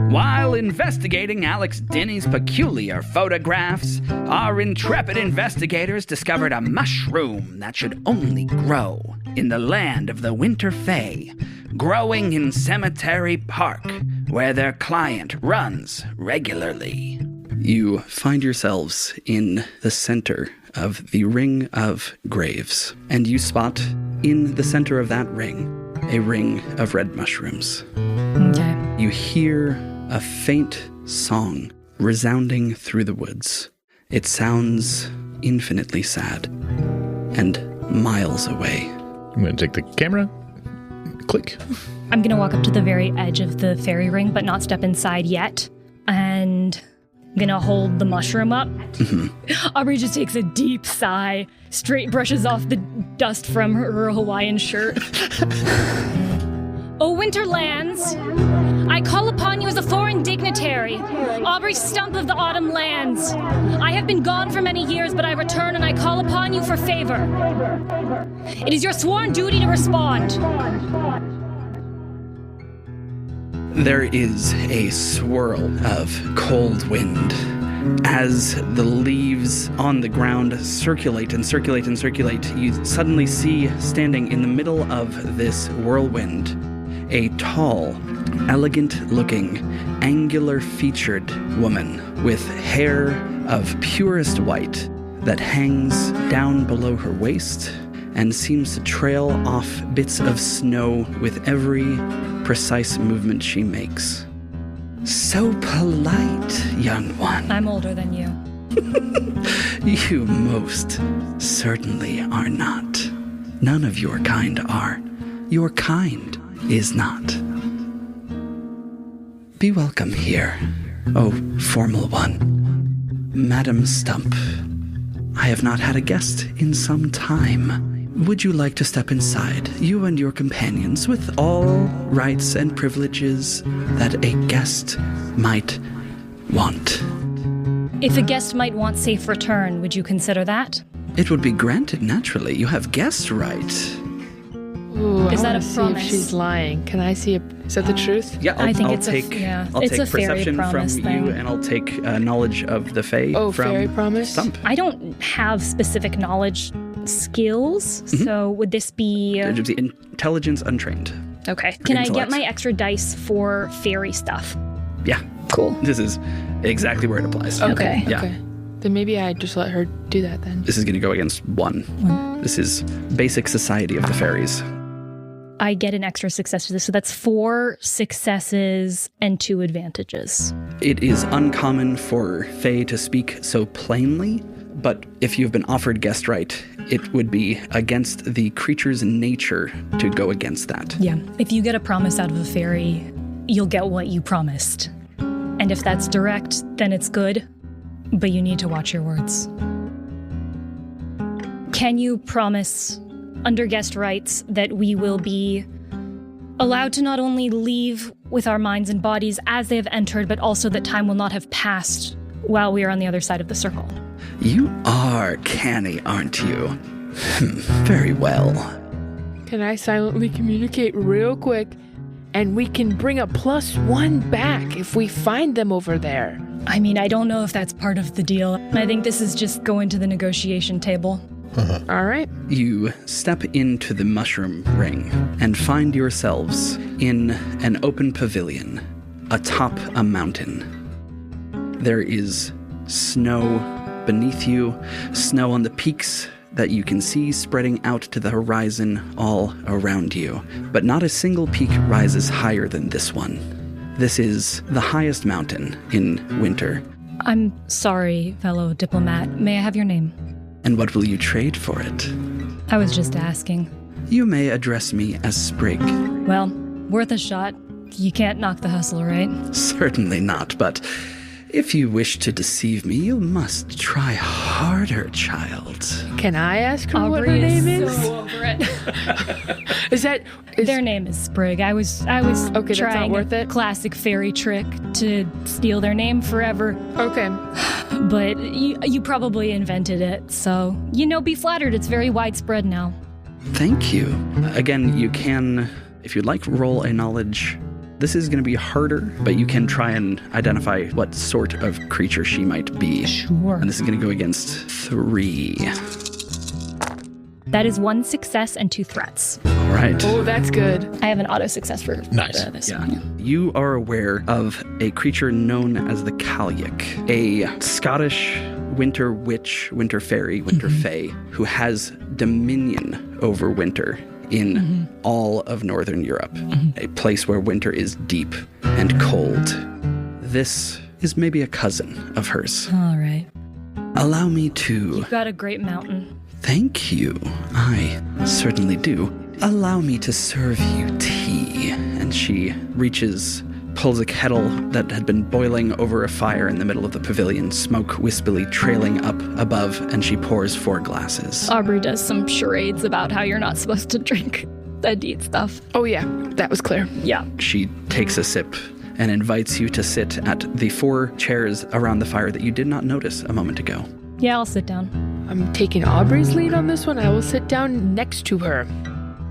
While investigating Alex Denny's peculiar photographs, our intrepid investigators discovered a mushroom that should only grow in the land of the Winter Fae, growing in Cemetery Park, where their client runs regularly. You find yourselves in the center of the Ring of Graves, and you spot in the center of that ring a ring of red mushrooms. Okay. You hear a faint song resounding through the woods. It sounds infinitely sad and miles away. I'm going to take the camera. Click. I'm going to walk up to the very edge of the fairy ring, but not step inside yet. And I'm going to hold the mushroom up. Aubrey just takes a deep sigh, straight brushes off the dust from her Hawaiian shirt. O Winterlands, I call upon you as a foreign dignitary, Aubrey Stump of the Autumn Lands. I have been gone for many years, but I return and I call upon you for favor. It is your sworn duty to respond. There is a swirl of cold wind as the leaves on the ground circulate and circulate and circulate. You suddenly see, standing in the middle of this whirlwind, a tall, elegant-looking, angular-featured woman with hair of purest white that hangs down below her waist and seems to trail off bits of snow with every precise movement she makes. So polite, young one. I'm older than you. You most certainly are not. None of your kind are. Your kind is not. Be welcome here, oh formal one. Madam Stump, I have not had a guest in some time. Would you like to step inside, you and your companions, with all rights and privileges that a guest might want? If a guest might want safe return, would you consider that? It would be granted naturally. You have guest right. Ooh, Is that a see promise? if she's lying. Can I see is that the truth? Yeah, I think I'll it's take it's a fairy perception from promise you, thing. and I'll take knowledge of the Fae Oh, from fairy promise? Stump. I don't have specific knowledge skills, so would this be... It'd be intelligence untrained. Okay. Can I get Intellect. my extra dice for fairy stuff? Yeah, Cool. this is exactly where it applies. Okay. Yeah. Okay. Then maybe I just let her do that then. This is going to go against one. This is basic society of the fairies. I get an extra success for this, so that's 4 successes and 2 advantages. It is uncommon for Fae to speak so plainly, but if you've been offered guest right, it would be against the creature's nature to go against that. Yeah. If you get a promise out of a fairy, you'll get what you promised. And if that's direct, then it's good, but you need to watch your words. Can you promise, under guest rights, that we will be allowed to not only leave with our minds and bodies as they have entered, but also that time will not have passed while we are on the other side of the circle? You are canny, aren't you? Very well. Can I silently communicate real quick? And we can bring a +1 back if we find them over there. I mean, I don't know if that's part of the deal. I think this is just going to the negotiation table. All right. You step into the mushroom ring and find yourselves in an open pavilion atop a mountain. There is snow beneath you, snow on the peaks that you can see spreading out to the horizon all around you. But not a single peak rises higher than this one. This is the highest mountain in winter. I'm sorry, fellow diplomat. May I have your name? And what will you trade for it? I was just asking. You may address me as Sprig. Well, worth a shot. You can't knock the hustle, right? Certainly not, but if you wish to deceive me, you must try harder, child. Can I ask her what her Aubrey name is is? so over it. Their Their name is Sprig. I was Okay, that's not trying worth a it? classic fairy trick to steal their name forever, Okay. but you probably invented it, so, be flattered. It's very widespread now. Thank you. Again, you can, if you'd like, roll a knowledge This is going to be harder, but you can try and identify what sort of creature she might be. Sure. And this is going to go against 3. That is 1 success and 2 threats. All right. Oh, that's good. I have an auto success for Nice. this Yeah. one. You are aware of a creature known as the Calyuk, a Scottish winter witch, winter fairy, winter fae, who has dominion over winter in all of Northern Europe, a place where winter is deep and cold. This is maybe a cousin of hers. All right. Allow me to... You've got a great mountain. Thank you. I certainly do. Allow me to serve you tea. And she pulls a kettle that had been boiling over a fire in the middle of the pavilion, smoke wispily trailing up above, and she pours 4 glasses. Aubrey does some charades about how you're not supposed to drink the deed stuff. Oh, yeah, that was clear. Yeah. She takes a sip and invites you to sit at the 4 chairs around the fire that you did not notice a moment ago. Yeah, I'll sit down. I'm taking Aubrey's lead on this one. I will sit down next to her.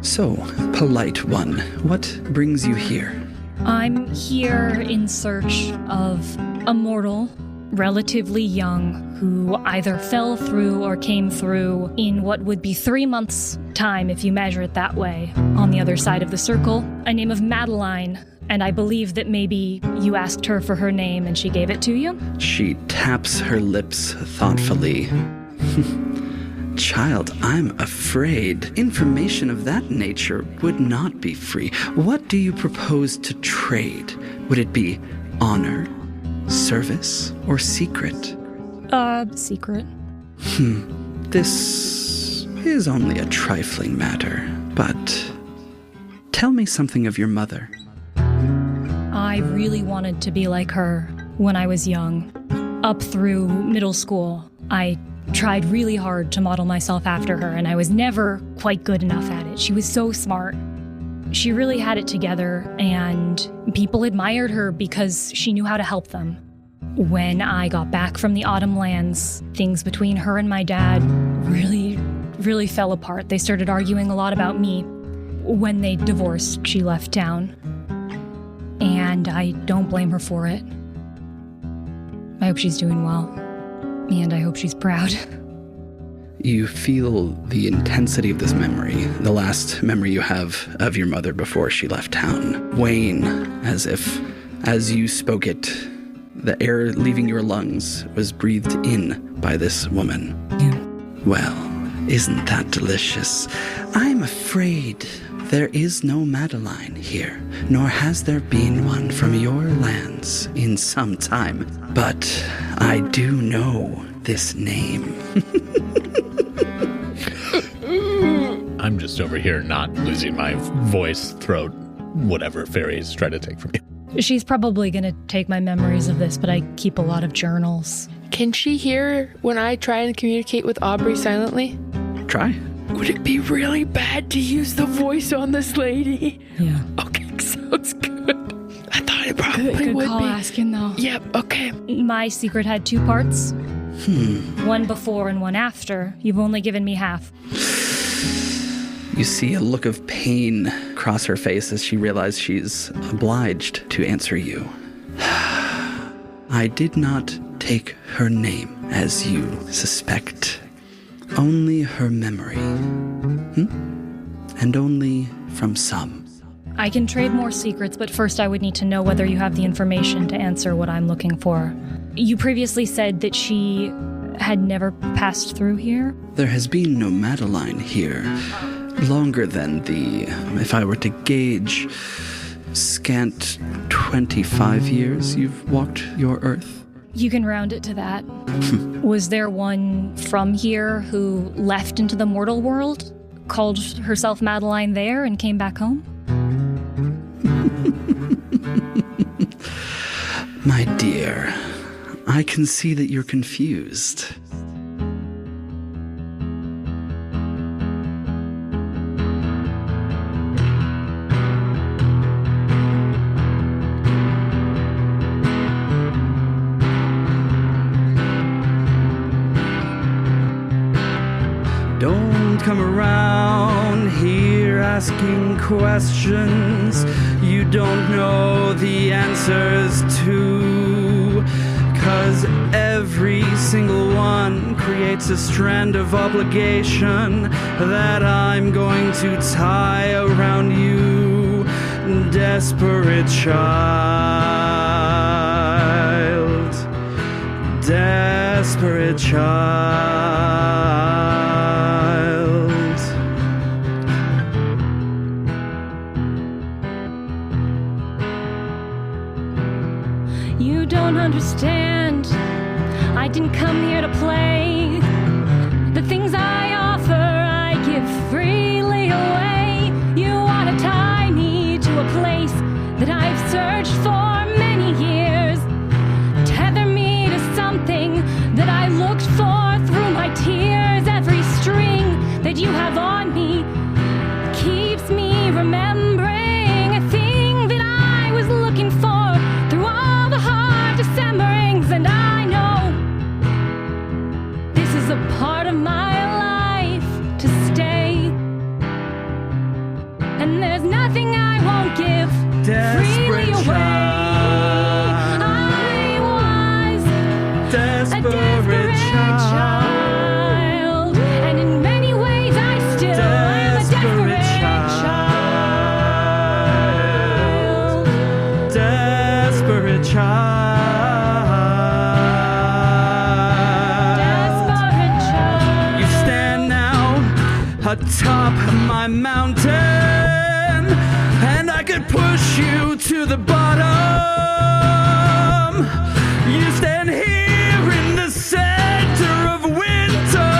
So, polite one, what brings you here? I'm here in search of a mortal, relatively young, who either fell through or came through in what would be 3 months' time if you measure it that way, on the other side of the circle, a name of Madeline. And I believe that maybe you asked her for her name and she gave it to you? She taps her lips thoughtfully. Child, I'm afraid information of that nature would not be free. What do you propose to trade? Would it be honor, service, or secret? Secret. This is only a trifling matter, but tell me something of your mother. I really wanted to be like her when I was young. Up through middle school, I tried really hard to model myself after her, and I was never quite good enough at it. She was so smart. She really had it together, and people admired her because she knew how to help them. When I got back from the Autumn Lands, things between her and my dad really fell apart. They started arguing a lot about me. When they divorced, she left town. And I don't blame her for it. I hope she's doing well. And I hope she's proud. You feel the intensity of this memory, the last memory you have of your mother before she left town, wane as if, as you spoke it, the air leaving your lungs was breathed in by this woman. Yeah. Well, isn't that delicious? I'm afraid there is no Madeline here, nor has there been one from your lands in some time. But I do know this name. I'm just over here not losing my voice, throat, whatever fairies try to take from me. She's probably gonna take my memories of this, but I keep a lot of journals. Can she hear when I try and communicate with Aubrey silently? Try. Would it be really bad to use the voice on this lady? Yeah. Okay, sounds good. I thought it probably Good would call be. asking, though. Yep, okay. My secret had 2 parts. One before and one after. You've only given me half. You see a look of pain cross her face as she realizes she's obliged to answer you. I did not take her name, as you suspect. Only her memory. And only from some. I can trade more secrets, but first I would need to know whether you have the information to answer what I'm looking for. You previously said that she had never passed through here? There has been no Madeline here. Longer than if I were to gauge, scant 25 years you've walked your earth. You can round it to that. Was there one from here who left into the mortal world, called herself Madeline there, and came back home? My dear, I can see that you're confused. Don't come around around here asking questions you don't know the answers to. 'Cause every single one creates a strand of obligation that I'm going to tie around you, desperate child. Desperate child. You don't understand. I didn't come here to play. The things I offer, I give freely away. You want to tie me to a place that I've searched for many years. Tether me to something that I looked for through my tears. Every string that you have on me keeps me remembering a thing that I was looking for through all the hard Decemberings. And I know this is a part of my life to stay. And there's nothing I won't give freely Desperate away. child. I was a Desperate child. And in many ways I still am a desperate child. Desperate child. Desperate child. You stand now atop my mountain, and I could push you to the bottom. You stand here in the center of winter,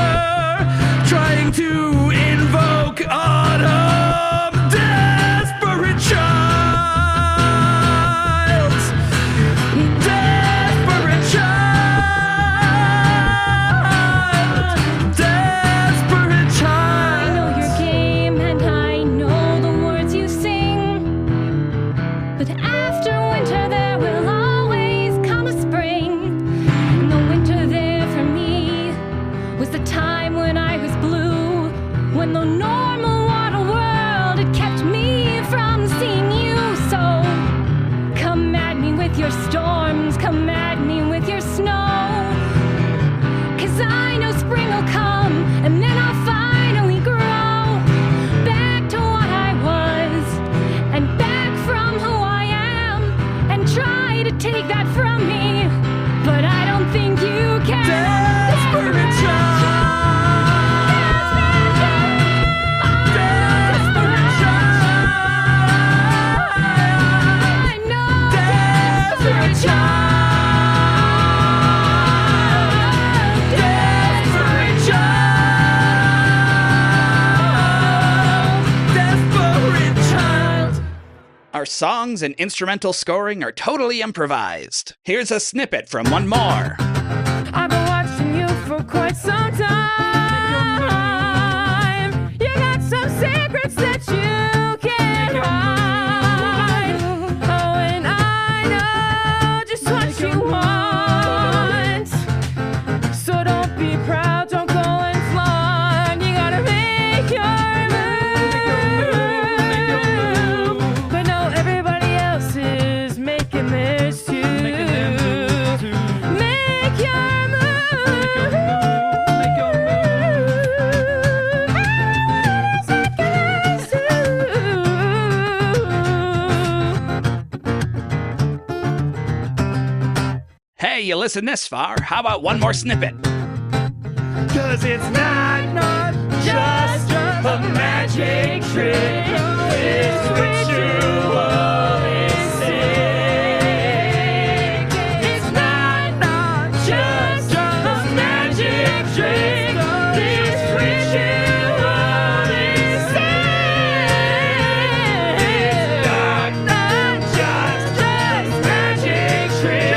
trying to invoke autumn. Desperate child. Desperate child. Desperate I child. know your game and I know the words you sing. But after winter there will always come a spring. And the winter there for me was the time when I was blue, when the normal water world had kept me from seeing you. So come at me with your storms, come at me with your snow. 'Cause I know spring will come, and then I'll finally grow back to what I was, and back from who I am, and try to take that from me, but I don't think you can. Desperate child. Desperate child. I know. Desperate child. Desperate child. Desperate child. Our songs and instrumental scoring are totally improvised. Here's a snippet from one more. I've been watching you for quite some time. You got some secrets that you can't hide. Oh, and I know just what you want. So don't be proud, don't go and flaunt. You gotta make your move. But no, everybody else is making theirs too. Make your move. Hey, you listen this far. How about one more snippet? 'Cause it's not just a magic trick. It's ritualistic. It's not just a magic trick. It's ritualistic. Not just a magic trick.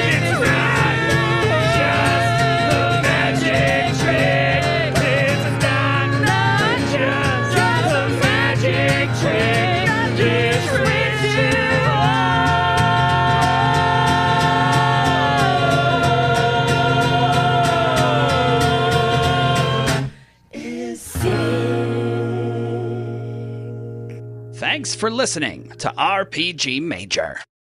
It's not just a magic trick. It's not just a magic trick. It's for listening to RPG Major.